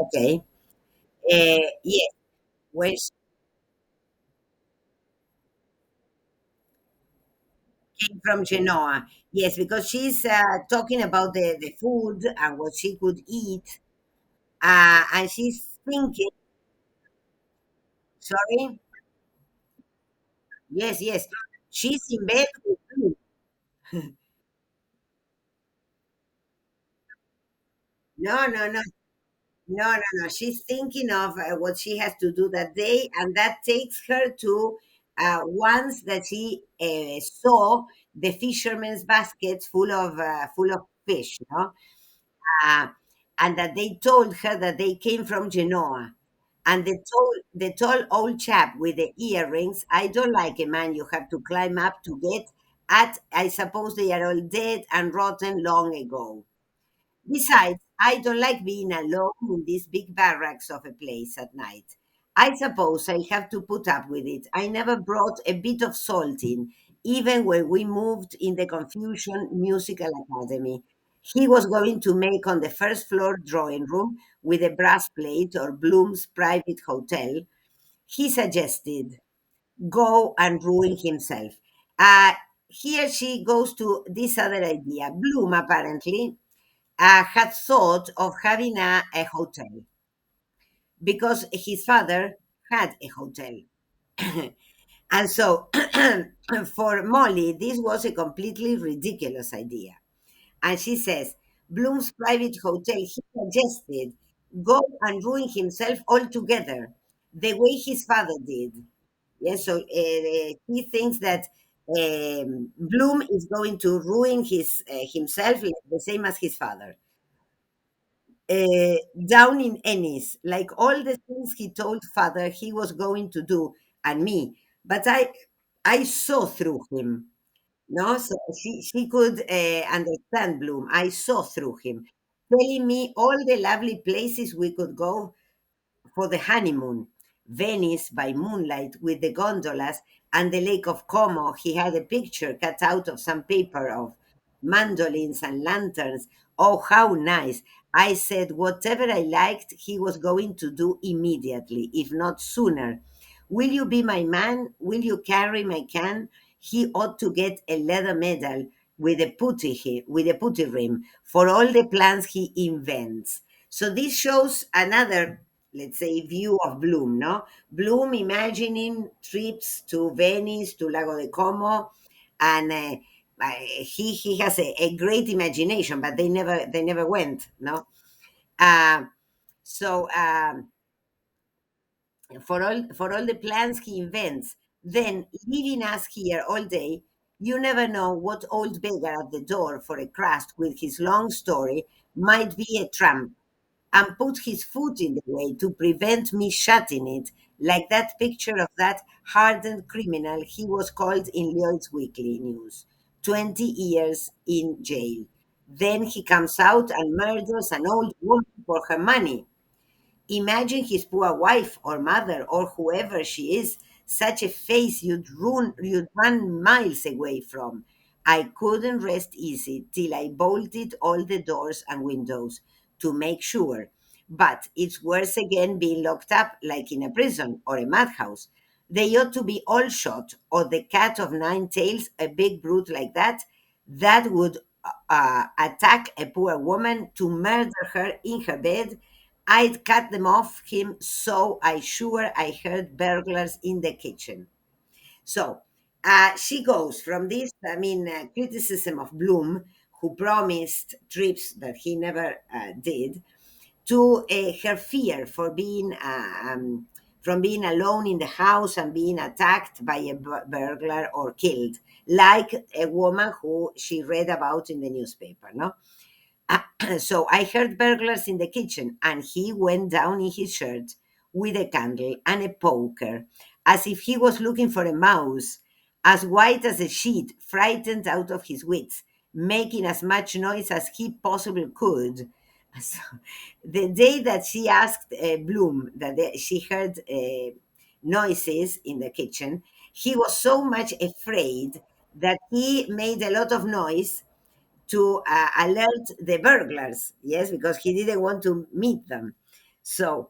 Okay. Yes, when she came from Genoa. Yes, because she's talking about the food and what she could eat. And she's thinking, sorry? Yes, yes. She's in bed with Blue. No, no, no. No, no, no. She's thinking of what she has to do that day, and that takes her to once that she saw the fishermen's baskets full of fish, no? Uh, and that they told her that they came from Genoa. And the tall old chap with the earrings, I don't like a man you have to climb up to get at. I suppose they are all dead and rotten long ago. Besides, I don't like being alone in these big barracks of a place at night. I suppose I have to put up with it. I never brought a bit of salt in, even when we moved in the Confucian Musical Academy. He was going to make on the first floor drawing room with a brass plate or Bloom's private hotel. He suggested go and ruin himself. Uh, Here she goes to this other idea. Bloom apparently had thought of having a hotel because his father had a hotel. And so for Molly, this was a completely ridiculous idea. And she says, Bloom's private hotel, he suggested go and ruin himself altogether, the way his father did. Yes, so he thinks that Bloom is going to ruin himself like the same as his father. Down in Ennis, like all the things he told father he was going to do and me. But I saw through him. No, so she could understand Bloom. I saw through him, telling me all the lovely places we could go for the honeymoon. Venice by moonlight with the gondolas and the Lake of Como. He had a picture cut out of some paper of mandolins and lanterns. Oh, how nice. I said whatever I liked, he was going to do immediately, if not sooner. Will you be my man? Will you carry my can? He ought to get a leather medal with a putty rim for all the plans he invents. So this shows another, let's say, view of Bloom, no? Bloom imagining trips to Venice, to Lago de Como, and he has a great imagination, but they never went, no? Uh, so for all the plans he invents, then leaving us here all day, you never know what old beggar at the door for a crust with his long story might be a tramp and put his foot in the way to prevent me shutting it, like that picture of that hardened criminal he was called in Lloyd's Weekly News. 20 years in jail. Then he comes out and murders an old woman for her money. Imagine his poor wife or mother or whoever she is, such a face you'd run miles away from. I couldn't rest easy till I bolted all the doors and windows to make sure. But it's worse again being locked up like in a prison or a madhouse. They ought to be all shot, or the cat of nine tails, a big brute like that would attack a poor woman to murder her in her bed. I'd cut them off him, so I sure I heard burglars in the kitchen. So she goes from this, I mean, criticism of Bloom, who promised trips that he never did, to her fear for being from being alone in the house and being attacked by a burglar or killed, like a woman who she read about in the newspaper. No, so I heard burglars in the kitchen, and he went down in his shirt with a candle and a poker, as if he was looking for a mouse, as white as a sheet, frightened out of his wits, making as much noise as he possibly could. So, the day that she asked Bloom that she heard noises in the kitchen, he was so much afraid that he made a lot of noise to alert the burglars, yes, because he didn't want to meet them. So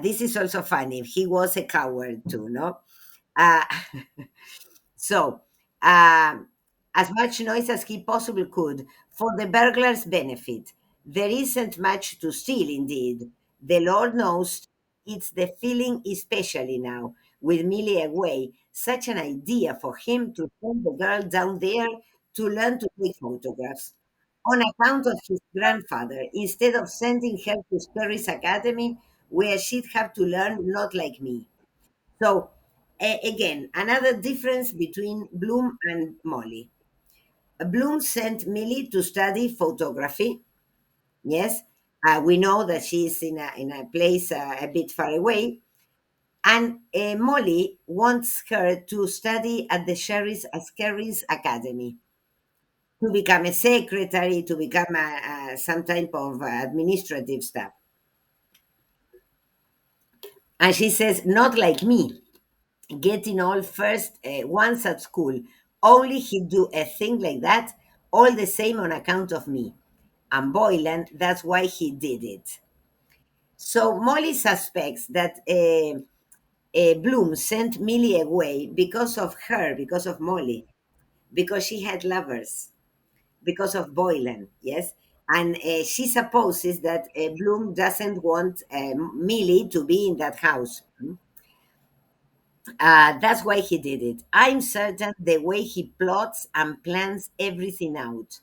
this is also funny. He was a coward too, no? Uh, so, um, as much noise as he possibly could for the burglar's benefit. There isn't much to steal, indeed. The Lord knows it's the feeling, especially now, with Millie away. Such an idea for him to send the girl down there to learn to take photographs. On account of his grandfather, instead of sending her to Sperry's Academy, where she'd have to learn not like me. So, again, another difference between Bloom and Molly. Bloom sent Millie to study photography. Yes, we know that she's in a place a bit far away. And Molly wants her to study at the Sherry's Academy to become a secretary, to become some type of administrative staff. And she says, not like me, getting all first once at school. Only he'd do a thing like that, all the same on account of me. And Boylan, that's why he did it. So Molly suspects that Bloom sent Millie away because of her, because of Molly, because she had lovers, because of Boylan, yes? And she supposes that Bloom doesn't want Millie to be in that house. That's why he did it. I'm certain the way he plots and plans everything out.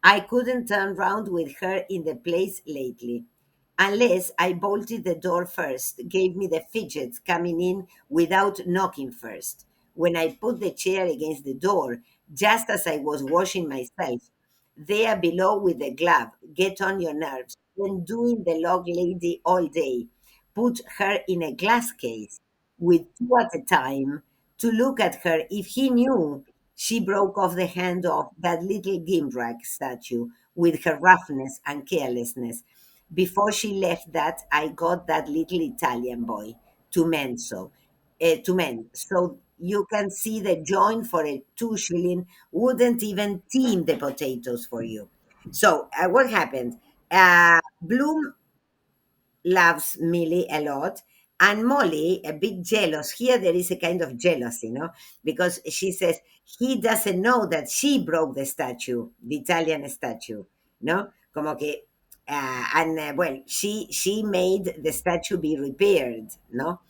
I couldn't turn round with her in the place lately. Unless I bolted the door first, gave me the fidgets coming in without knocking first. When I put the chair against the door, just as I was washing myself, there below with the glove, get on your nerves, when doing the log lady all day, put her in a glass case with two at a time to look at her if he knew she broke off the hand of that little gimcrack statue with her roughness and carelessness. Before she left that, I got that little Italian boy to mend to mend. So you can see the joint for a 2 shilling wouldn't even team the potatoes for you. So what happened? Bloom loves Millie a lot. And Molly, a bit jealous. Here, there is a kind of jealousy, no? Because she says he doesn't know that she broke the statue, the Italian statue, no? Como que, well, she made the statue be repaired, no?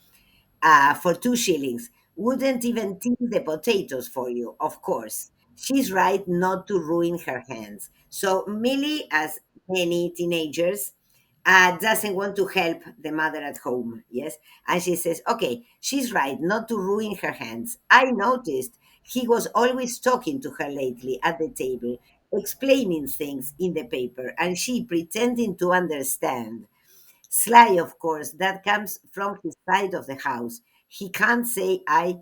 For 2 shillings. Wouldn't even till the potatoes for you, of course. She's right not to ruin her hands. So Millie, as many teenagers, doesn't want to help the mother at home. Yes. And she says, okay, she's right not to ruin her hands. I noticed he was always talking to her lately at the table, explaining things in the paper, and she pretending to understand. Sly, of course, that comes from his side of the house. He can't say I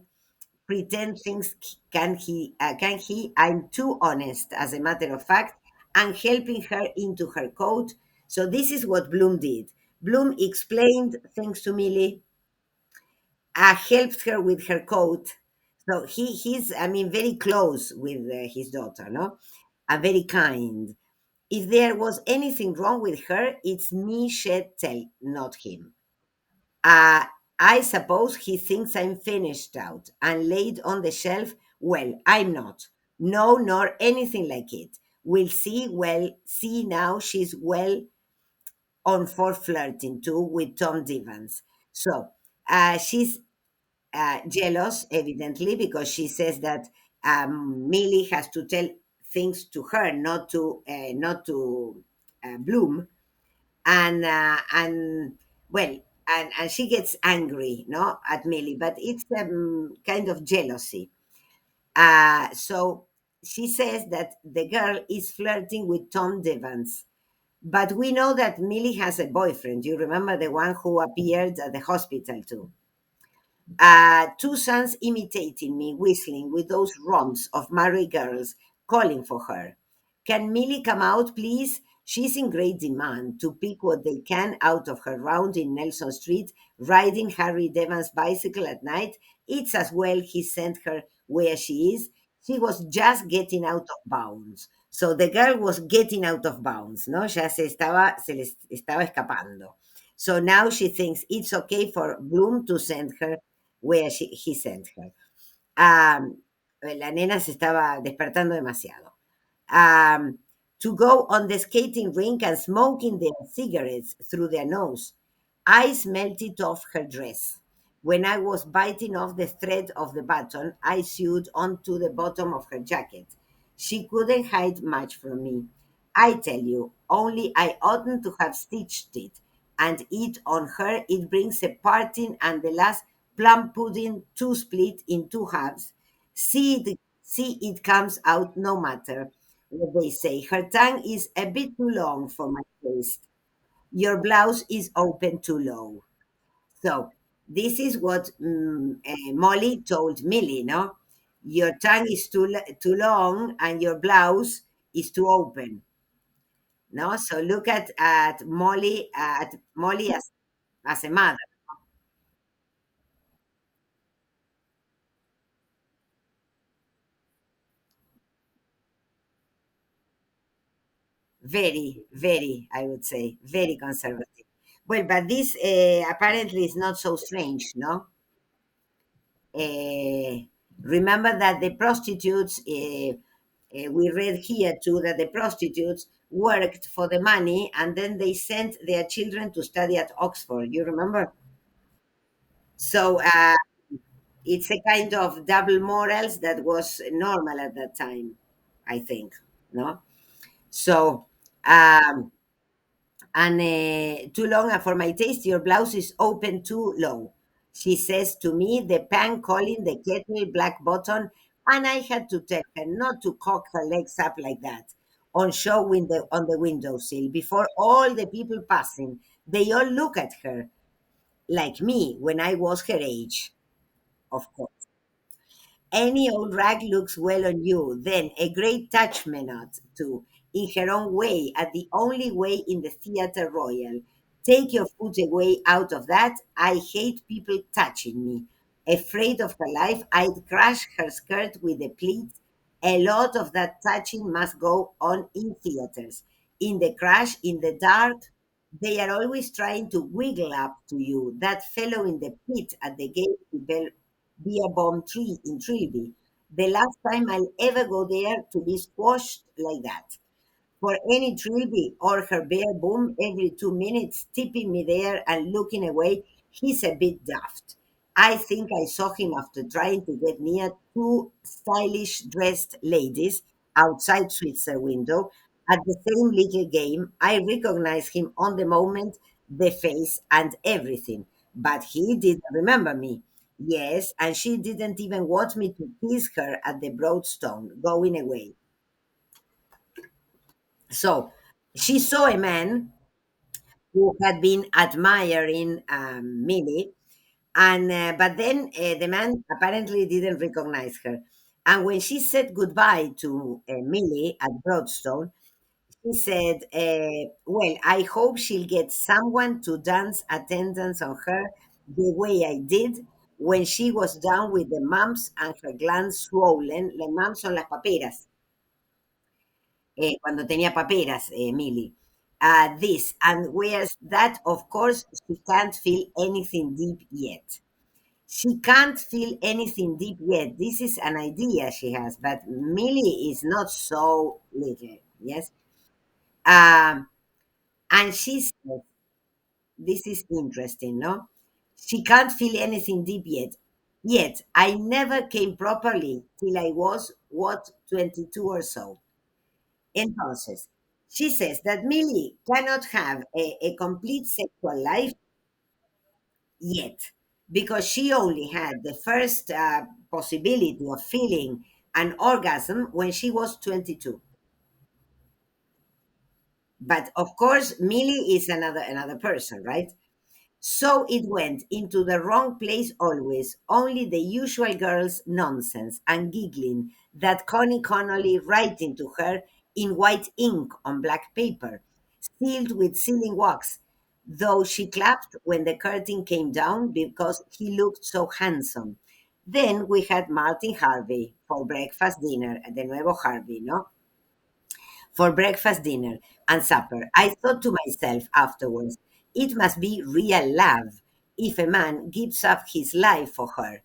pretend things, can he? Can he? I'm too honest, as a matter of fact, and helping her into her coat. So this is what Bloom did. Bloom explained things to Millie, helped her with her coat. So he's, I mean, very close with his daughter, no? Very kind. If there was anything wrong with her, it's me shed tell, not him. Uh, I suppose he thinks I'm finished out and laid on the shelf. Well, I'm not. No, nor anything like it. We'll see. Well, see now she's well on for flirting too with Tom Divans. So she's jealous, evidently, because she says that Millie has to tell things to her, not to Bloom, and well, and she gets angry, no, at Millie, but it's kind of jealousy. So she says that the girl is flirting with Tom Devans, but we know that Millie has a boyfriend. You remember the one who appeared at the hospital too. Two sons imitating me, whistling with those romps of married girls, calling for her. Can Millie come out, please? She's in great demand to pick what they can out of her round in Nelson Street, riding Harry Devon's bicycle at night. It's as well he sent her where she is. She was just getting out of bounds. So the girl was getting out of bounds, ¿no? Ya se les estaba escapando. So now she thinks it's okay for Bloom to send her where he sent her. La nena se estaba despertando demasiado. um, to go on the skating rink and smoking their cigarettes through their nose. Ice melted off her dress. When I was biting off the thread of the button, I sewed onto the bottom of her jacket. She couldn't hide much from me. I tell you, only I oughtn't to have stitched it. And it on her, it brings a parting and the last plum pudding to split in two halves. See, it comes out no matter what they say. Her tongue is a bit too long for my taste. Your blouse is open too low. So this is what Molly told Millie, no? Your tongue is too long and your blouse is too open, no? So look at Molly as a mother. Very, very, I would say, very conservative. Well, but this apparently is not so strange, no? Uh, Remember that the prostitutes, we read here too, that the prostitutes worked for the money and then they sent their children to study at Oxford. You remember? So it's a kind of double morals that was normal at that time, I think. No? So, um, and too long for my taste, your blouse is open too low. She says to me, the pan calling the kettle black button, and I had to tell her not to cock her legs up like that on show window on the windowsill before all the people passing. They all look at her like me when I was her age, of course. Any old rag looks well on you, then a great touch Menot, too, in her own way, at the only way in the theatre royal. Take your foot away out of that. I hate people touching me. Afraid of her life, I'd crush her skirt with the pleats. A lot of that touching must go on in theatres. In the crash, in the dark, they are always trying to wiggle up to you. That fellow in the pit at the gate Beer Bomb Tree in Trilby. The last time I'll ever go there to be squashed like that. For any Trilby or her bear boom every 2 minutes, tipping me there and looking away, he's a bit daft. I think I saw him after trying to get near two stylish dressed ladies outside Switzer window at the same little game. I recognized him on the moment, the face and everything. But he didn't remember me. Yes, and she didn't even want me to kiss her at the Broadstone, going away. So she saw a man who had been admiring Millie, and but then the man apparently didn't recognize her. And when she said goodbye to Millie at Broadstone, she said, "Well, I hope she'll get someone to dance attendance on her the way I did." When she was down with the mumps and her glands swollen, las mumps son las paperas, cuando tenía paperas, Millie. This, and where's that, of course, she can't feel anything deep yet. She can't feel anything deep yet. This is an idea she has, but Millie is not so little, yes? Um, and she says, this is interesting, no? She can't feel anything deep yet. Yet, I never came properly till I was, what, 22 or so. Entonces, she says that Millie cannot have a complete sexual life yet because she only had the first possibility of feeling an orgasm when she was 22. But of course, Millie is another person, right? So it went into the wrong place always, only the usual girl's nonsense and giggling that Connie Connolly writing to her in white ink on black paper, sealed with sealing wax, though she clapped when the curtain came down because he looked so handsome. Then we had Martin Harvey for breakfast, dinner, de nuevo Harvey, no? For breakfast, dinner, and supper. I thought to myself afterwards, It must be real love if a man gives up his life for her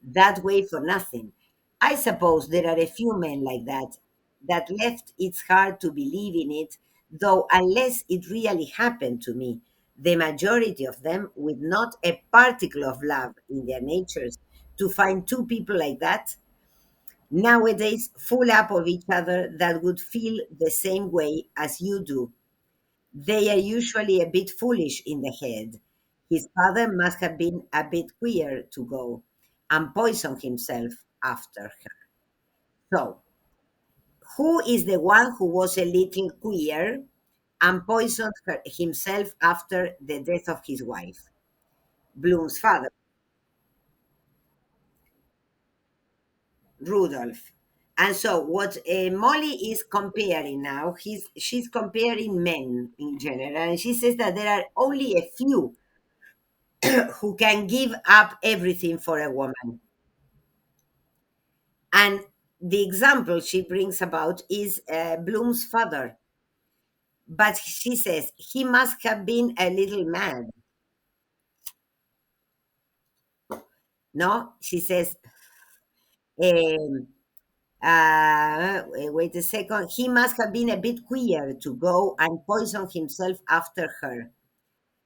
that way for nothing. I suppose there are a few men like that that left it's hard to believe in it, though unless it really happened to me, the majority of them with not a particle of love in their natures, to find two people like that nowadays full up of each other that would feel the same way as you do. They are usually a bit foolish in the head. His father must have been a bit queer to go and poison himself after her. So, who is the one who was a little queer and poisoned himself after the death of his wife? Bloom's father, Rudolph. And so, what Molly is comparing now, she's comparing men in general, and she says that there are only a few who can give up everything for a woman. And the example she brings about is Bloom's father. But she says he must have been a little mad. No, she says, um, wait a second, he must have been a bit queer to go and poison himself after her.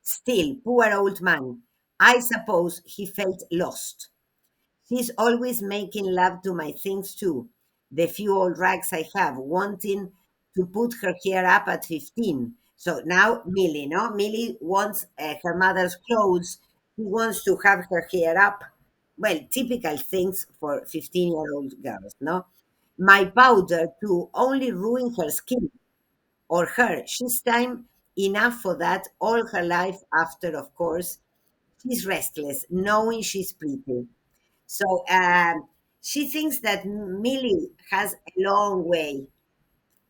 Still, poor old man, I suppose he felt lost. She's always making love to my things too. The few old rags I have, wanting to put her hair up at 15. So now Millie, no? Millie wants her mother's clothes. She wants to have her hair up. Well, typical things for 15-year-old girls, no? My powder to only ruin her skin or her. She's time enough for that all her life after, of course. She's restless, knowing she's pretty. So she thinks that Millie has a long way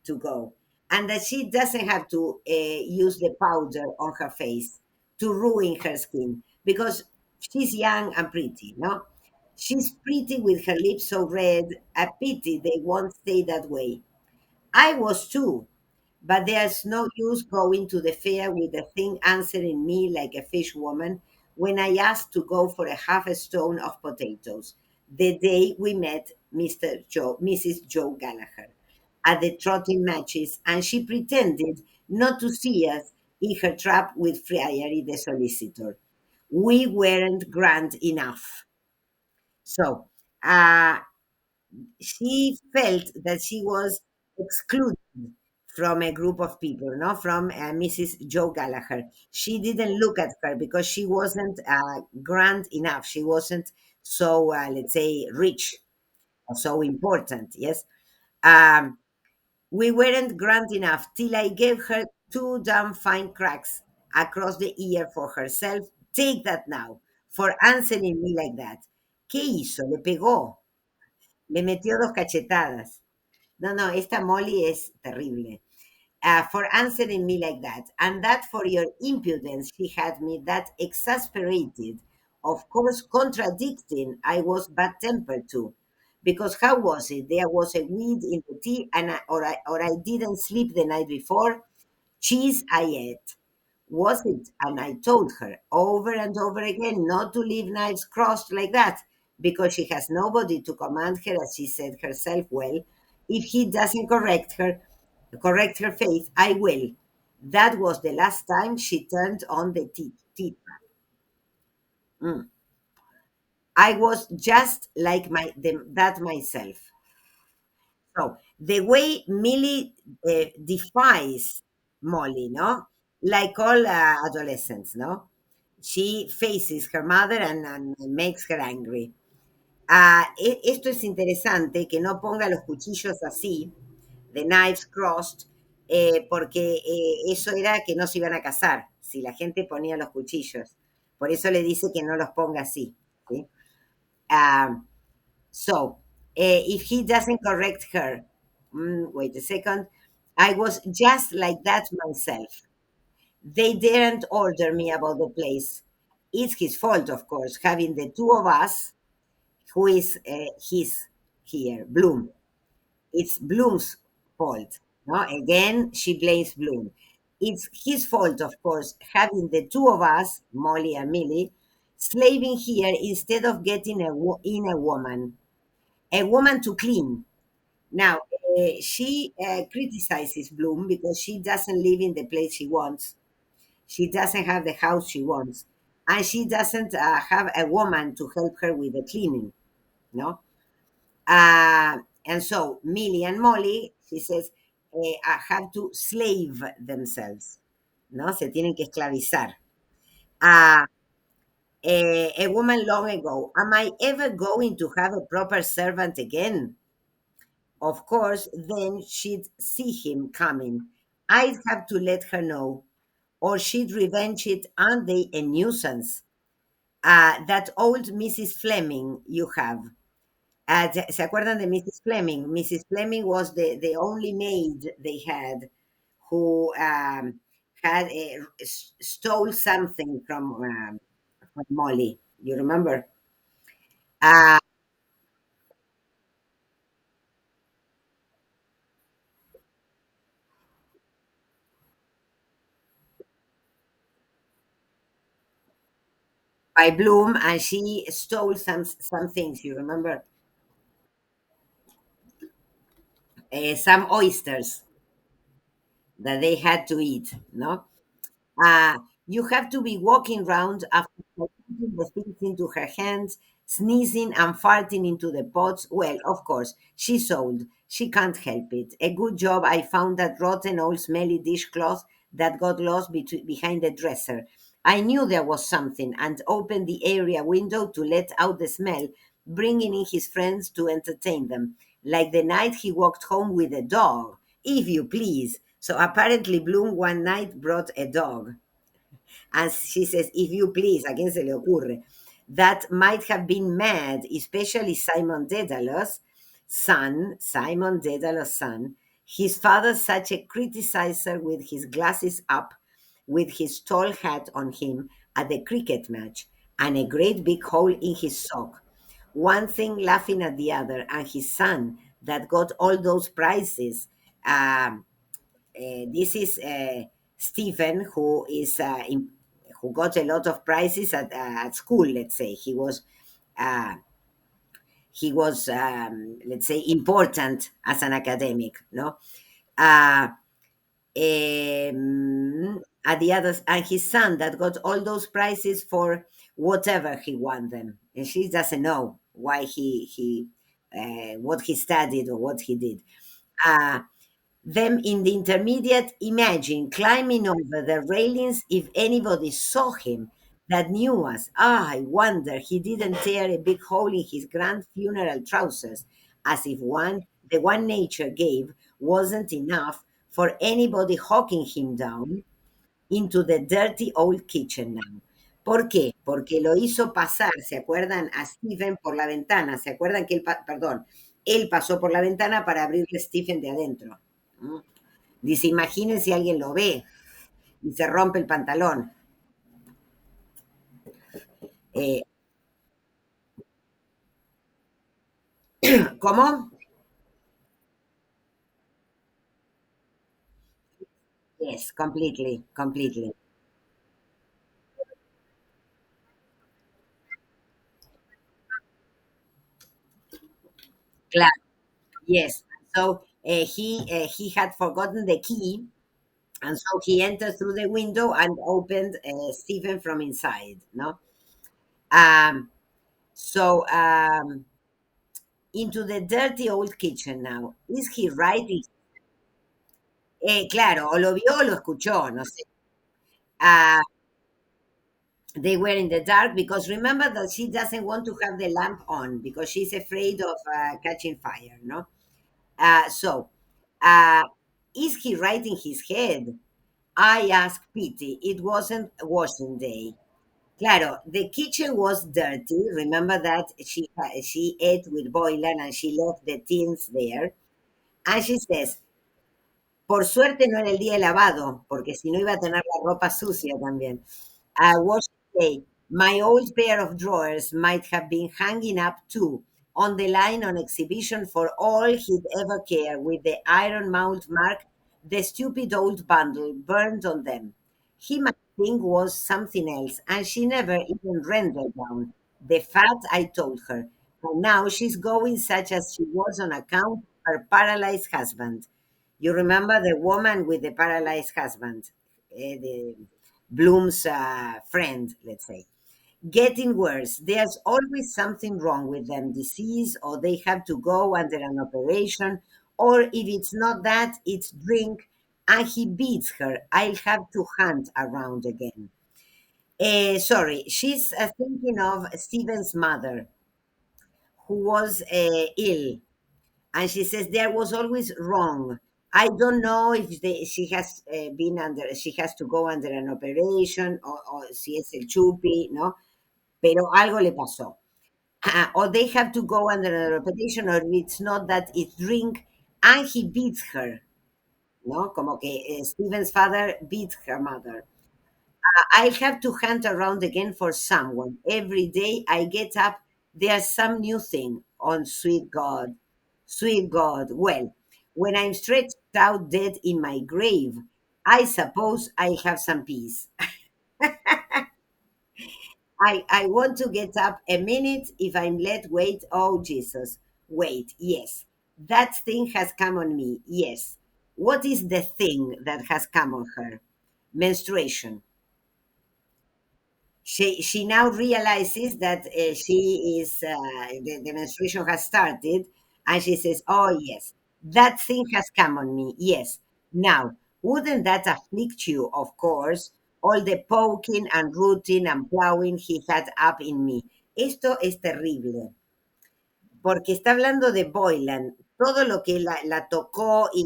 to go and that she doesn't have to use the powder on her face to ruin her skin because she's young and pretty, no? She's pretty with her lips so red, a pity they won't stay that way. I was too, but there's no use going to the fair with the thing answering me like a fish woman when I asked to go for a half a stone of potatoes the day we met Mrs. Joe Gallagher at the trotting matches, and she pretended not to see us in her trap with Friary the solicitor. We weren't grand enough. So uh, she felt that she was excluded from a group of people, no, from Mrs. Joe Gallagher. She didn't look at her because she wasn't grand enough. She wasn't so, let's say, rich or so important. Yes. Um, we weren't grand enough till I gave her two damn fine cracks across the ear for herself. Take that now, for answering me like that. ¿Qué hizo? Le pegó. Le metió dos cachetadas. No, no, esta Molly es terrible. For answering me like that, and that for your impudence she had me that exasperated, of course contradicting I was bad tempered too. Because how was it? There was a weed in the tea, and I didn't sleep the night before. Cheese I ate. Was it? And I told her over and over again not to leave knives crossed like that, because she has nobody to command her, as she said herself. Well, if he doesn't correct her faith, I will. That was the last time she turned on the tea. Mm. I was just like that myself. So the way Millie defies Molly, no, like all adolescents, no, she faces her mother and makes her angry. Esto es interesante que no ponga los cuchillos así, the knives crossed, porque eso era que no se iban a casar, si la gente ponía los cuchillos. Por eso le dice que no los ponga así. ¿Sí? Um, so, if he doesn't correct her, wait a second, I was just like that myself. They daren't order me about the place. It's his fault, of course, having the two of us, who is his here, Bloom. It's Bloom's fault. No, again, she blames Bloom. It's his fault, of course, having the two of us, Molly and Millie, slaving here instead of getting in a woman to clean. Now, she criticizes Bloom because she doesn't live in the place she wants. She doesn't have the house she wants. And she doesn't have a woman to help her with the cleaning, no? And so Millie and Molly, she says, have to slave themselves, ¿no? Se tienen que esclavizar. Uh, a woman long ago, am I ever going to have a proper servant again? Of course, then she'd see him coming. I'd have to let her know, or she'd revenge it, aren't they a nuisance? That old Mrs. Fleming you have. ¿Se acuerdan de Mrs. Fleming? Mrs. Fleming was the only maid they had who had stole something from Molly. You remember? Uh, by Bloom, and she stole some things. You remember? Some oysters that they had to eat. No, you have to be walking round after putting the things into her hands, sneezing and farting into the pots. Well, of course, she's old. She can't help it. A good job I found that rotten old smelly dishcloth that got lost behind the dresser. I knew there was something and opened the area window to let out the smell, bringing in his friends to entertain them. Like the night he walked home with a dog, if you please. So apparently, Bloom one night brought a dog. And she says, if you please, ¿a quién se le ocurre? That might have been mad, especially Simon Dedalus' son, Simon Dedalus' son. His father, such a criticizer with his glasses up, with his tall hat on him at the cricket match, and a great big hole in his sock. One thing laughing at the other, and his son that got all those prizes. Um, this is Stephen, who got a lot of prizes at school. Let's say uh, let's say important as an academic. No, uh, at the others, and his son that got all those prizes for whatever he won them, and she doesn't know why he what he studied or what he did. Uh, them in the intermediate, imagine climbing over the railings if anybody saw him that knew us. Ah, I wonder he didn't tear a big hole in his grand funeral trousers, as if the one nature gave wasn't enough for anybody hawking him down into the dirty old kitchen now. ¿Por qué? Porque lo hizo pasar, ¿se acuerdan? A Stephen por la ventana. ¿Se acuerdan que perdón, él pasó por la ventana para abrirle a Stephen de adentro? ¿Mm? Dice, imaginen si alguien lo ve y se rompe el pantalón. Eh, ¿Cómo? Yes, completely, completely. Claro, yes. So he had forgotten the key, and so he entered through the window and opened Stephen from inside. No, um, so into the dirty old kitchen now. Is he right? Claro, o lo vio o lo escuchó, no sé. Uh, they were in the dark because remember that she doesn't want to have the lamp on because she's afraid of catching fire, no? So, uh, is he right in his head? I ask Pity. It wasn't washing day. Claro, the kitchen was dirty. Remember that she ate with Boylan and she left the tins there. And she says, por suerte no era el día de lavado, porque si no iba a tener la ropa sucia también. Wash day. My old pair of drawers might have been hanging up too, on the line on exhibition for all he'd ever care, with the iron mouth mark The stupid old bundle burned on them. He might think was something else, and she never even rendered down. The fact I told her. And now she's going such as she was on account of her paralyzed husband. You remember the woman with the paralyzed husband, the Bloom's friend, let's say. Getting worse. There's always something wrong with them, disease, or they have to go under an operation, or if it's not that, it's drink, and he beats her. I'll have to hunt around again. Sorry, she's thinking of Stephen's mother, who was ill, and she says there was always wrong. I don't know if she has she has to go under an operation, o si es el chupi, ¿no? Pero algo le pasó. Or they have to go under a repetition, or it's not that it's drink, and he beats her, no? Como que Stephen's father beats her mother. I have to hunt around again for someone. Every day I get up, there's some new thing. On sweet God, sweet God. Well, when I'm stretched out dead in my grave, I suppose I have some peace. I want to get up a minute if I'm let wait. Oh, Jesus. Wait, yes. That thing has come on me. Yes. What is the thing that has come on her? Menstruation. She now realizes that the menstruation has started, and she says, "Oh yes, that thing has come on me. Yes, now wouldn't that afflict you? Of course, all the poking and rooting and plowing he had up in me. Esto es terrible, porque está hablando de Boylan, todo lo que la tocó y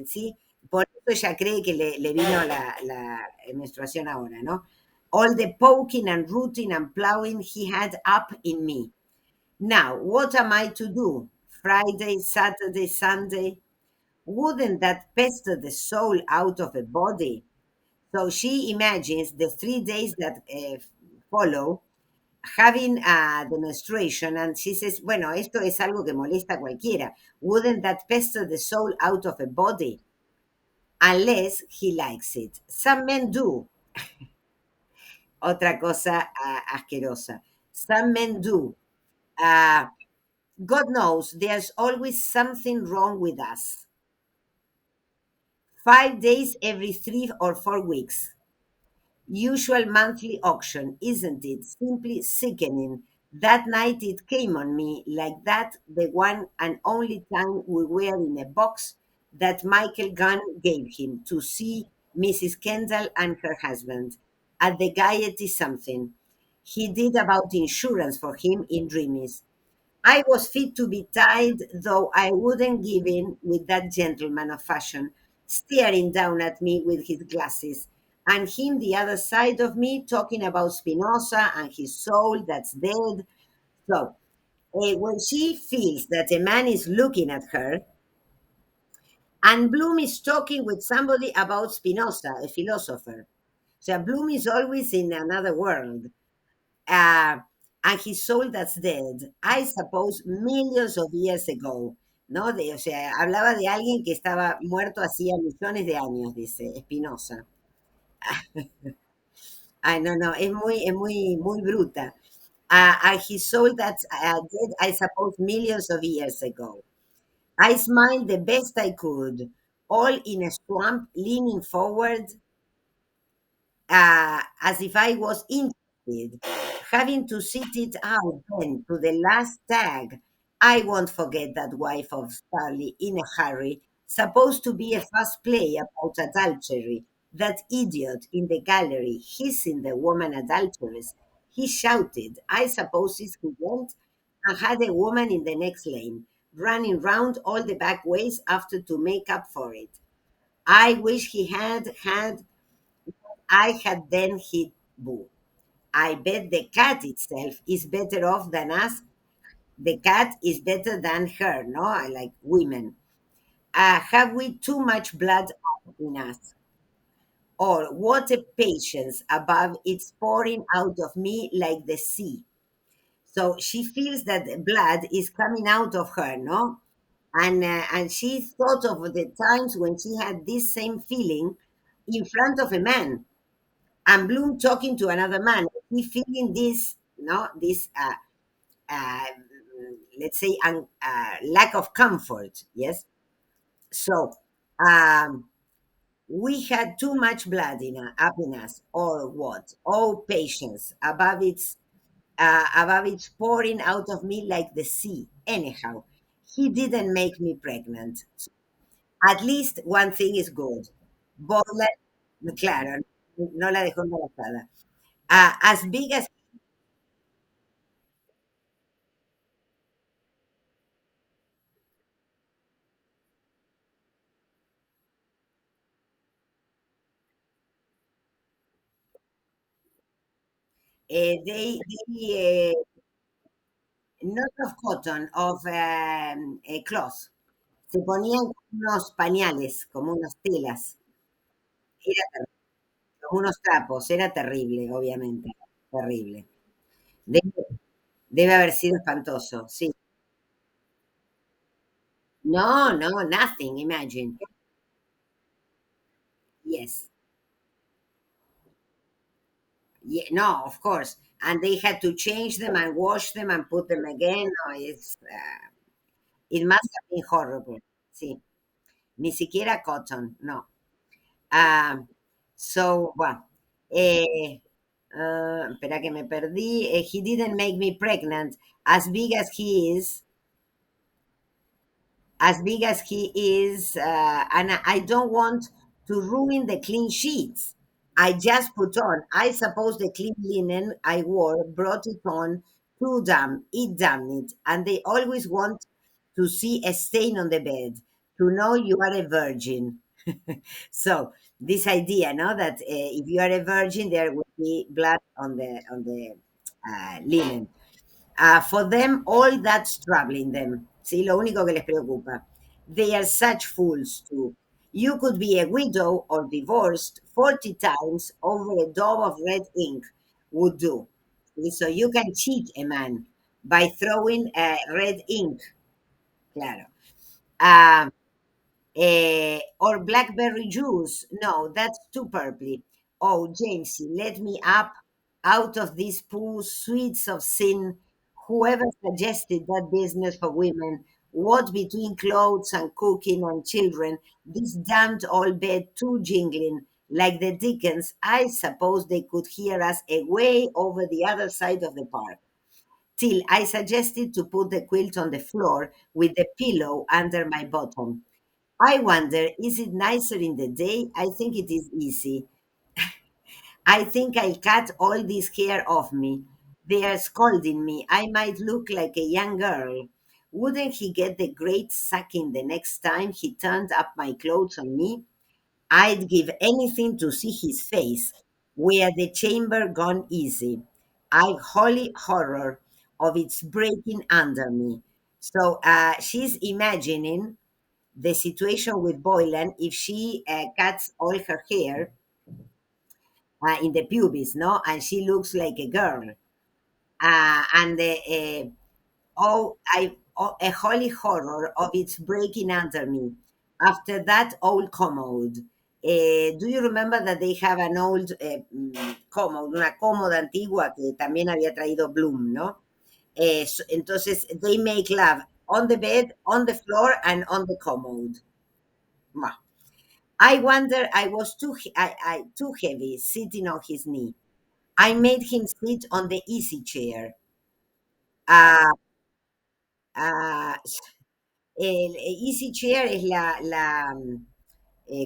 sí, por eso ella cree que le vino la menstruación ahora, ¿no? All the poking and rooting and plowing he had up in me. Now, what am I to do? Friday, Saturday, Sunday? Wouldn't that pester the soul out of a body? So she imagines the 3 days that follow having a demonstration, and she says, bueno, esto es algo que molesta a cualquiera. Wouldn't that pester the soul out of a body? Unless he likes it. Some men do. Otra cosa asquerosa. Some men do. Uh, God knows there's always something wrong with us. 5 days every 3 or 4 weeks. Usual monthly auction, isn't it? Simply sickening. That night it came on me like that, the one and only time we were in a box that Michael Gunn gave him to see Mrs. Kendall and her husband at the Gaiety something. He did about insurance for him in Dreamies. I was fit to be tied, though I wouldn't give in with that gentleman of fashion, staring down at me with his glasses, and him the other side of me talking about Spinoza and his soul that's dead. So, when she feels that a man is looking at her, and Bloom is talking with somebody about Spinoza, a philosopher. So, Bloom is always in another world. uh, and his soul that's dead, I suppose, millions of years ago, ¿no? O sea, hablaba de alguien que estaba muerto hacía millones de años, dice Spinoza. Ay, no, no, muy bruta. And his soul that's dead, I suppose, millions of years ago. I smiled the best I could, all in a swamp, leaning forward, as if I was interested, having to sit it out then to the last tag. I won't forget that wife of Starley in a hurry, supposed to be a fast play about adultery. That idiot in the gallery hissing the woman adulteress. He shouted. I suppose he went and had a woman in the next lane, running round all the back ways after to make up for it. I wish he had I had then hit Boo. I bet the cat itself is better off than us. The cat is better than her, no? I like women. Have we too much blood in us? Or what a patience above it's pouring out of me like the sea. So she feels that the blood is coming out of her, no? And she thought of the times when she had this same feeling in front of a man, and Bloom talking to another man. He feeling this, no, this uh, let's say lack of comfort. Yes. So um, we had too much blood up in us, or what? Oh, patience above it's pouring out of me like the sea. Anyhow, he didn't make me pregnant. At least one thing is good. Bola, claro, no la dejó embarazada. As big as not of cotton, of cloth. Se ponían unos pañales, como unas telas, era como unos trapos, era terrible, obviamente, terrible. Debe, debe haber sido espantoso, sí. No, no, nothing, imagine. Yes. Yeah, no, of course. And they had to change them and wash them and put them again. No, it must have been horrible. Sí, ni siquiera cotton, no. Um, so, well, eh, espera que me perdí. He didn't make me pregnant. As big as he is, as big as he is, and I don't want to ruin the clean sheets I just put on. I suppose the clean linen I wore brought it on too damn it, damn it. And they always want to see a stain on the bed, to know you are a virgin. So this idea, no, that if you are a virgin, there will be blood on the linen. For them, all that's troubling them. Sí, lo único que les preocupa. They are such fools, too. You could be a widow or divorced 40 times over a daub of red ink would do. See, so you can cheat a man by throwing red ink, claro. Um, or blackberry juice. No, that's too purply. Oh, Jamesy, let me up out of these pool sweets of sin. Whoever suggested that business for women, what between clothes and cooking and children, this damned old bed too jingling, like the Dickens, I suppose they could hear us away over the other side of the park. Till I suggested to put the quilt on the floor with the pillow under my bottom. I wonder, is it nicer in the day? I think it is easy. I think I'll cut all this hair off me. They are scolding me. I might look like a young girl. Wouldn't he get the great sucking the next time he turned up my clothes on me? I'd give anything to see his face. Were the chamber gone easy? I holy horror of its breaking under me. So she's imagining the situation with Boylan if she cuts all her hair in the pubis, no, and she looks like a girl, and a holy horror of its breaking under me. After that old commode. Do you remember that they have an old commode, una cómoda antigua que también había traído Bloom, ¿no? Entonces, they make love on the bed, on the floor, and on the commode. Mwah. I wonder I was too heavy sitting on his knee. I made him sit on the easy chair. Ah, ah, el easy chair es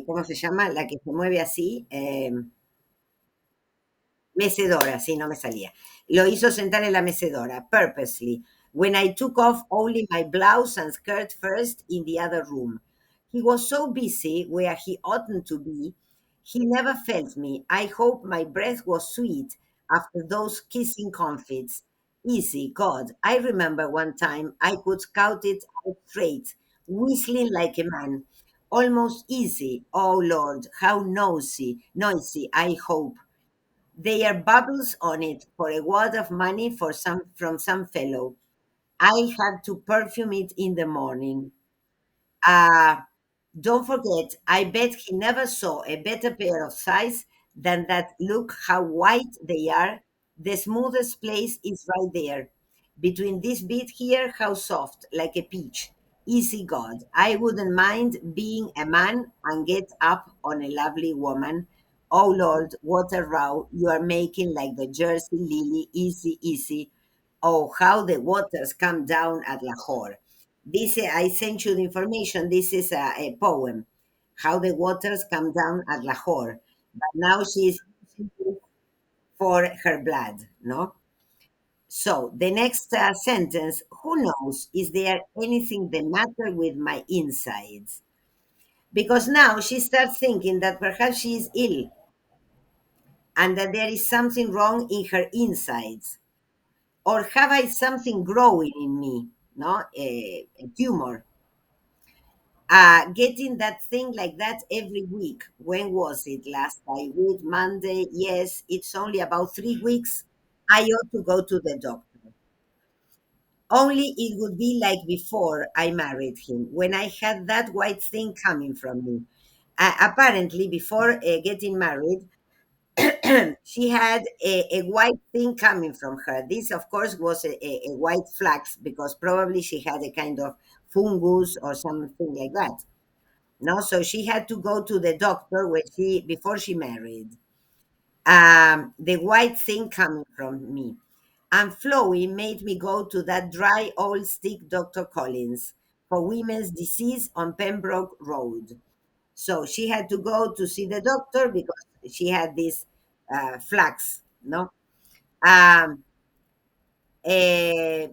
¿cómo se llama? La que se mueve así. Mecedora, sí, no me salía. Lo hizo sentar en la mecedora, purposely, when I took off only my blouse and skirt first in the other room. He was so busy where he oughtn't to be, he never felt me. I hope my breath was sweet after those kissing confits. Easy, God. I remember one time I could scout it out straight, whistling like a man. Almost easy. Oh Lord, how noisy, I hope. There are bubbles on it for a wad of money for some from some fellow. I had to perfume it in the morning. Uh, don't forget, I bet he never saw a better pair of thighs than that. Look how white they are. The smoothest place is right there. Between this bit here, how soft, like a peach. Easy God. I wouldn't mind being a man and get up on a lovely woman. Oh Lord, what a row you are making like the Jersey Lily. Easy, easy. Oh, how the waters come down at Lahore. This I sent you the information. This is a poem. How the waters come down at Lahore. But now she's using it for her blood, no? So the next sentence, who knows, is there anything the matter with my insides? Because now she starts thinking that perhaps she is ill and that there is something wrong in her insides. Or have I something growing in me, no? A tumor. Getting that thing like that every week. When was it last I week? Monday? Yes, it's only about 3 weeks. I ought to go to the doctor. Only it would be like before I married him, when I had that white thing coming from me. Apparently, before getting married, she had a white thing coming from her. This, of course, was a white flax because probably she had a kind of fungus or something like that. No, so she had to go to the doctor when she before she married. The white thing coming from me. And Chloe made me go to that dry old stick Dr. Collins for women's disease on Pembroke Road. So she had to go to see the doctor because she had this flax, no? Um, eh,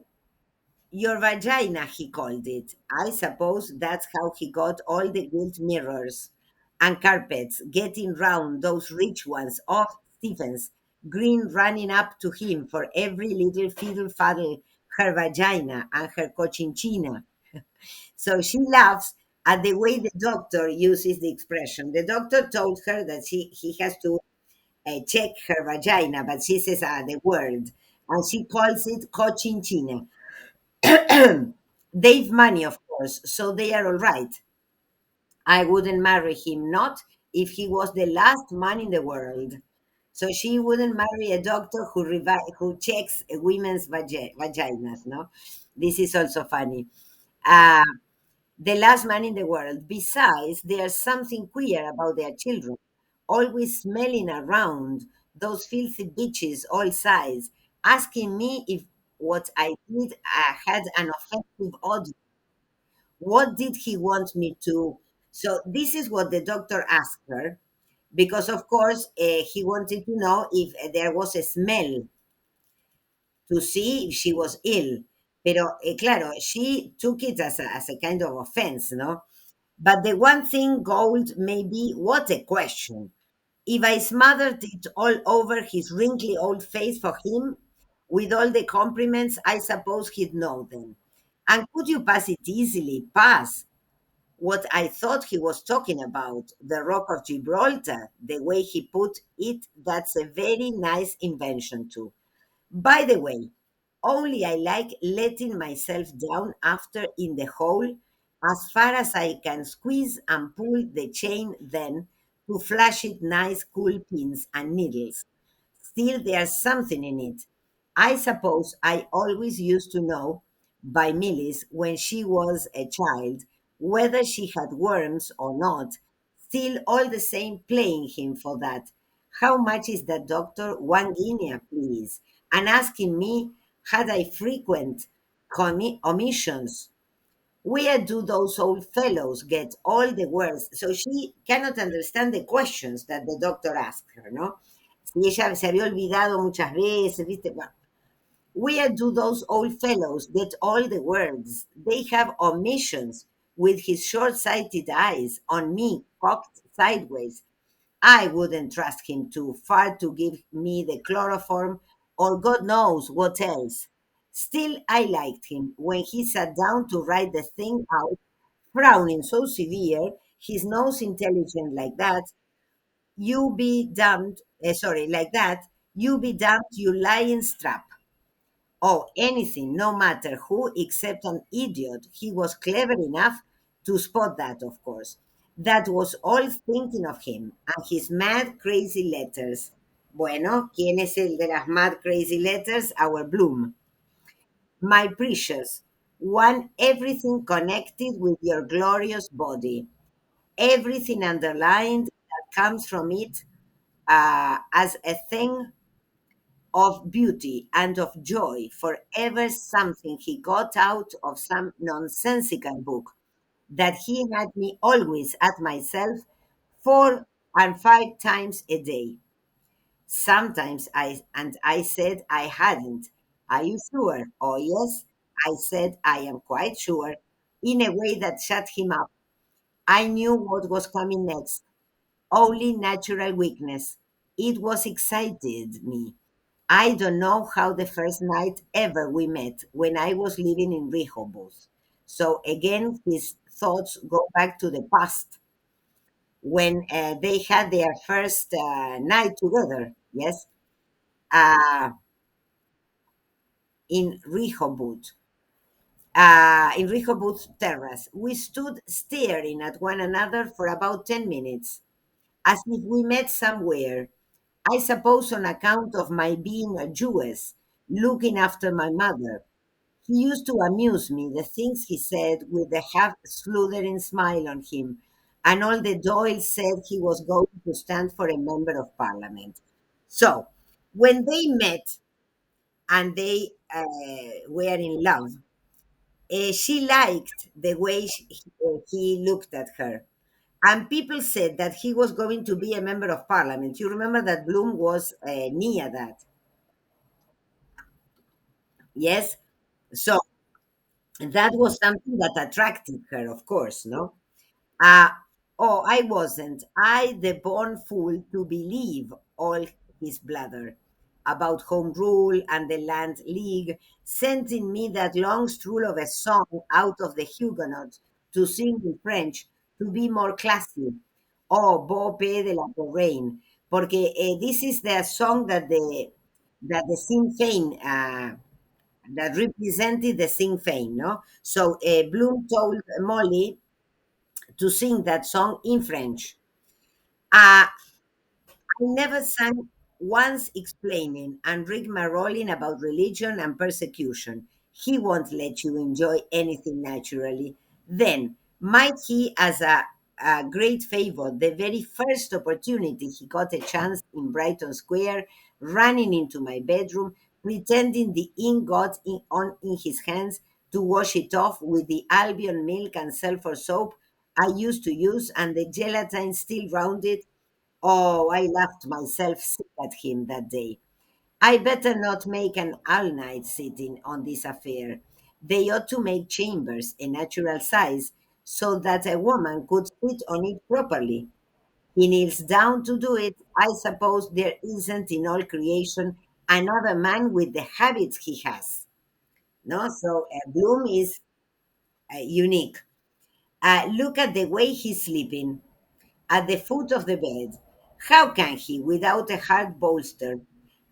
your vagina, he called it. I suppose that's how he got all the gilt mirrors and carpets getting round those rich ones off Stephens, Green running up to him for every little fiddle faddle, her vagina and her cochinchina. So she laughs at the way the doctor uses the expression. The doctor told her that he has to check her vagina, but she says the word, and she calls it cochinchina. They've money, of course, so they are all right. I wouldn't marry him, not if he was the last man in the world. So she wouldn't marry a doctor who checks a women's vaginas, no? This is also funny. Uh, the last man in the world. Besides, there's something queer about their children, always smelling around, those filthy bitches all sides, asking me if what I did had an offensive odor. What did he want me to? So this is what the doctor asked her, because of course he wanted to know if there was a smell to see if she was ill. Pero claro, she took it as a kind of offense, no? But the one thing gold may be, what a question. If I smothered it all over his wrinkly old face for him, with all the compliments, I suppose he'd know them. And could you pass it easily? Pass what I thought he was talking about, the Rock of Gibraltar, the way he put it, that's a very nice invention too. By the way, only I like letting myself down after in the hole as far as I can squeeze and pull the chain then to flash it nice cool pins and needles. Still, there's something in it. I suppose I always used to know by Millis when she was a child whether she had worms or not. Still, all the same, playing him for that. How much is that, doctor? 1 guinea, please. And asking me, had I frequent omissions? Where do those old fellows get all the words? So she cannot understand the questions that the doctor asked her, ¿no? Si ella se había olvidado muchas veces, ¿viste? Bueno, where do those old fellows get all the words? They have omissions with his short sighted eyes on me cocked sideways. I wouldn't trust him too far to give me the chloroform or God knows what else. Still, I liked him when he sat down to write the thing out, frowning so severe, his nose intelligent like that. You be damned, like that. You be damned, you lying strap. Oh, anything, no matter who, except an idiot. He was clever enough to spot that, of course. That was all thinking of him and his mad, crazy letters. Bueno, ¿quién es el de las mad, crazy letters? Our Bloom. My precious, want everything connected with your glorious body, everything underlined that comes from it as a thing of beauty and of joy, forever something he got out of some nonsensical book that he had me always at myself 4 and 5 times a day. Sometimes I said I hadn't. Are you sure? Oh yes, I said I am quite sure, in a way that shut him up. I knew what was coming next. Only natural weakness. It was excited me. I don't know how the first night ever we met when I was living in Rehoboth. So again, his thoughts go back to the past when they had their first night together. Yes, uh, in Rehoboth. In Rehoboth Terrace, we stood staring at one another for about 10 minutes, as if we met somewhere. I suppose on account of my being a Jewess, looking after my mother. He used to amuse me, the things he said with the half slithering smile on him, and all the Doyle said he was going to stand for a member of parliament. So, when they met and they were in love, she liked the way he looked at her. And people said that he was going to be a member of parliament. You remember that Bloom was near that. Yes? So that was something that attracted her, of course, no? Uh, oh, I wasn't. I, the born fool, to believe all his blather about Home Rule and the Land League, sending me that long stroll of a song out of the Huguenots to sing in French to be more classy. Oh, Beau Pays de la Touraine. Porque this is the song that the Sinn Féin that represented the Sinn Féin, no? So Bloom told Molly to sing that song in French. I never sang once explaining and rigmaroling about religion and persecution. He won't let you enjoy anything naturally. Then, might he, as a great favor, the very first opportunity he got a chance in Brighton Square, running into my bedroom, pretending the ink got in his hands to wash it off with the Albion milk and sulfur soap I used to use and the gelatine still rounded. Oh, I laughed myself sick at him that day. I better not make an all night sitting on this affair. They ought to make chambers a natural size so that a woman could sit on it properly. He kneels down to do it. I suppose there isn't in all creation another man with the habits he has. No, so Bloom is unique. Look at the way he's sleeping at the foot of the bed. How can he without a hard bolster?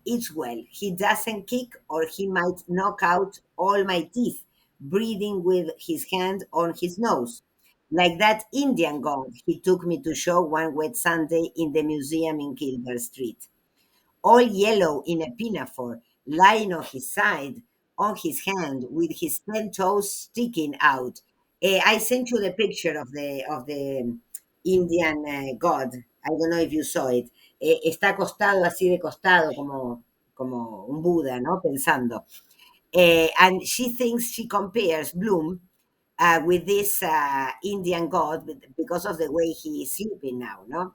It's well, he doesn't kick or he might knock out all my teeth, breathing with his hand on his nose. Like that Indian god he took me to show one wet Sunday in the museum in Gilbert Street, all yellow in a pinafore, lying on his side, on his hand, with his 10 toes sticking out. I sent you the picture of the Indian god. I don't know if you saw it. Está acostado así de costado, como un Buda, ¿no? Pensando. And she thinks she compares Bloom with this Indian god because of the way he is sleeping now, no?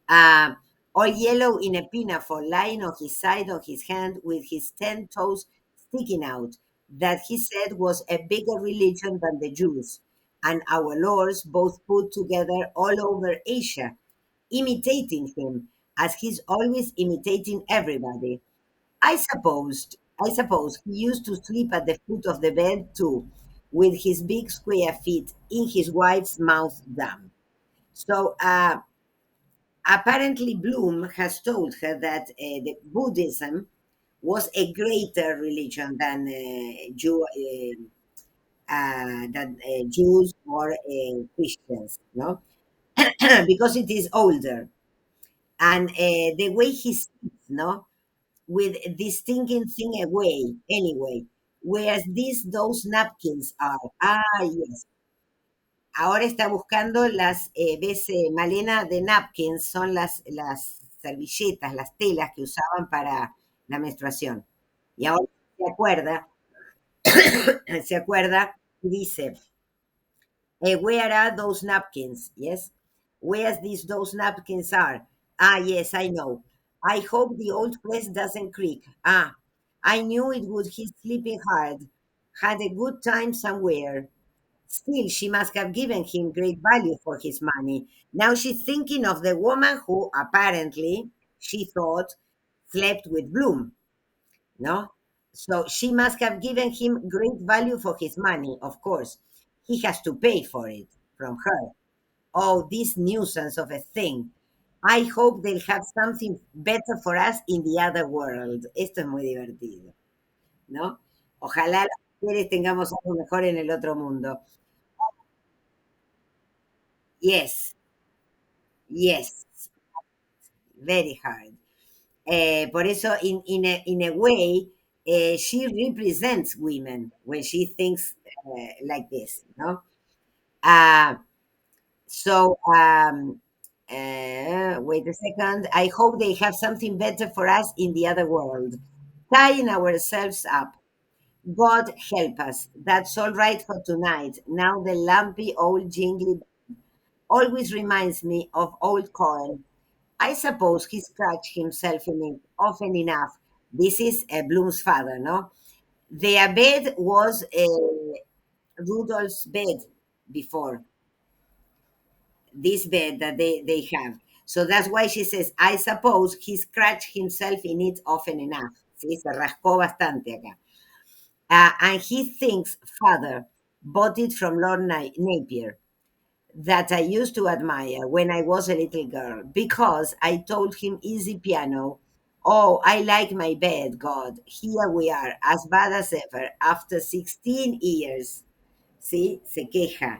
uh, all yellow in a pinafore, lying on his side on his hand with his 10 toes sticking out, that he said was a bigger religion than the Jews, and our lords both put together all over Asia, imitating him, as he's always imitating everybody. I suppose he used to sleep at the foot of the bed too, with his big square feet in his wife's mouth down. So apparently, Bloom has told her that the Buddhism was a greater religion than that Jews or Christians, no, because it is older, and the way he sits, no, with this thinking thing away anyway. Whereas those napkins are. Ah, yes. Ahora está buscando las, ves, Malena, de napkins, son las servilletas, las telas que usaban para la menstruación. Y ahora se acuerda, se acuerda, y dice, where are those napkins? Yes. Where's those napkins are? Ah, yes, I know. I hope the old press doesn't creak. Ah, I knew it would. He's sleeping hard. Had a good time somewhere. Still, she must have given him great value for his money. Now she's thinking of the woman who apparently she thought slept with Bloom, no? So she must have given him great value for his money, of course. He has to pay for it from her. Oh, this nuisance of a thing. I hope they'll have something better for us in the other world. Esto es muy divertido, ¿no? Ojalá las mujeres tengamos algo mejor en el otro mundo. Yes, yes, very hard. Por eso, in a way, she represents women when she thinks like this, no? Uh, so, wait a second. I hope they have something better for us in the other world. Tying ourselves up. God help us. That's all right for tonight. Now the lumpy old jingly always reminds me of old Cohen. I suppose he scratched himself in it often enough. This is Bloom's father, no? Their bed was Rudolph's bed before, this bed that they have. So that's why she says, I suppose he scratched himself in it often enough. Sí, se rascó bastante acá. And he thinks father bought it from Lord Napier, that I used to admire when I was a little girl, because I told him easy piano. Oh, I like my bed, God. Here we are, as bad as ever, after 16 years. See, se queja.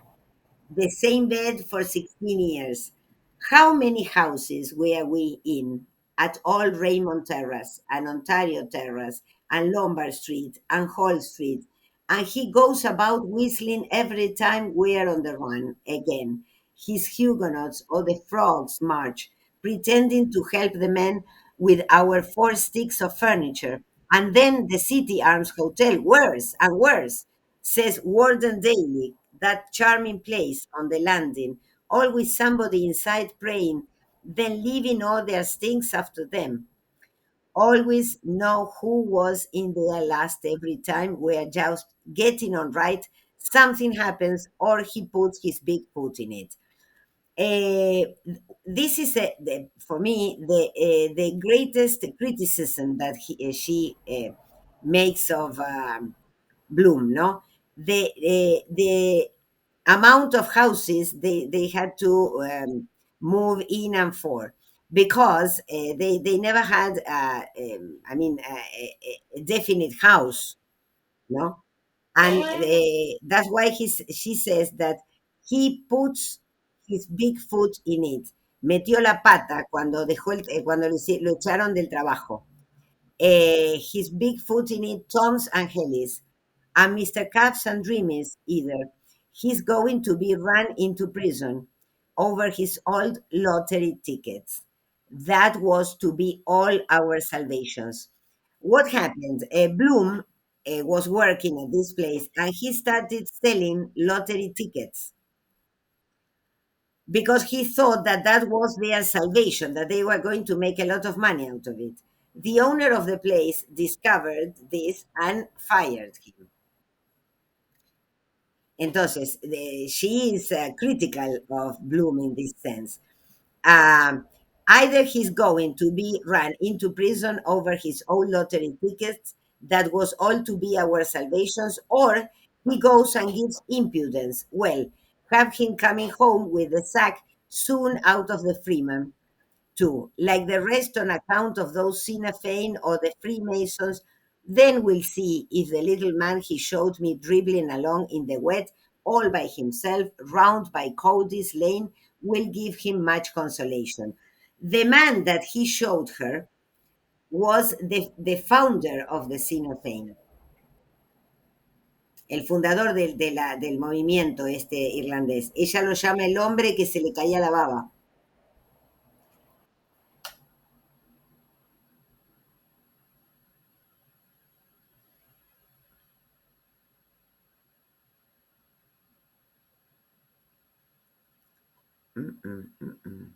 The same bed for 16 years. How many houses were we in at all Raymond Terrace and Ontario Terrace and Lombard Street and Hall Street? And he goes about whistling every time we're on the run again. His Huguenots or the Frogs March, pretending to help the men with our 4 sticks of furniture. And then the City Arms Hotel, worse and worse, says Warden Daly, that charming place on the landing, always somebody inside praying, then leaving all their things after them. Always know who was in there last every time we're just getting on right. Something happens, or he puts his big foot in it. This is for me the greatest criticism that she makes of Bloom. No, the amount of houses they had to move in and for, because they never had I mean a definite house, no, and that's why she says that he puts his big foot in it. Metió la pata cuando dejó cuando lo echaron del trabajo. His big foot in it, Tom's and Helly's, and Mr. Caps and Dreamies either. He's going to be run into prison over his old lottery tickets. That was to be all our salvations. What happened? Bloom was working at this place and he started selling lottery tickets because he thought that that was their salvation, that they were going to make a lot of money out of it. The owner of the place discovered this and fired him. Entonces, she is critical of Bloom in this sense. Um, Either he's going to be run into prison over his own lottery tickets, that was all to be our salvations, or he goes and gives impudence. Well, have him coming home with the sack soon out of the Freeman, too, like the rest on account of those Sinn Féin or the Freemasons Then we'll see if the little man he showed me dribbling along in the wet all by himself round by Cody's Lane will give him much consolation. The man that he showed her was the founder of the Sinn Féin, el fundador del movimiento este irlandés. Ella lo llama el hombre que se le caía la baba. Mm, mm, mm, mm.